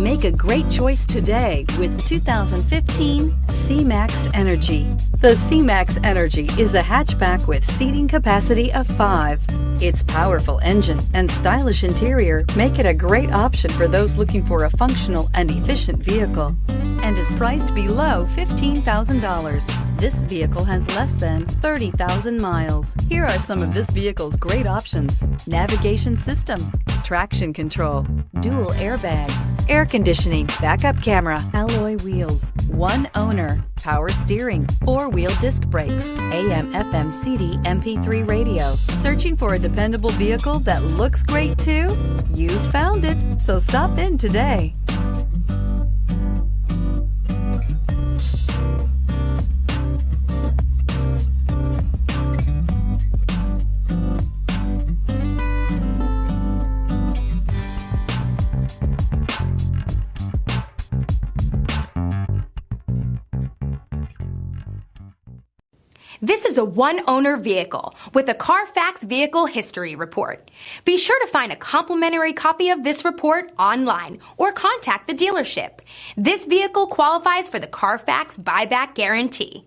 Make a great choice today with 2015 C-Max Energi. The C-Max Energi is a hatchback with seating capacity of 5. Its powerful engine and stylish interior make it a great option for those looking for a functional and efficient vehicle, and is priced below $15,000. This vehicle has less than 30,000 miles. Here are some of this vehicle's great options: navigation system, traction control, dual airbags, air conditioning, backup camera, alloy wheels, one owner, power steering, 4-wheel disc brakes, AM/FM CD MP3 radio. Searching for a dependable vehicle that looks great too? You found it, so stop in today. This is a one-owner vehicle with a CARFAX Vehicle History Report. Be sure to find a complimentary copy of this report online or contact the dealership. This vehicle qualifies for the CARFAX Buyback Guarantee.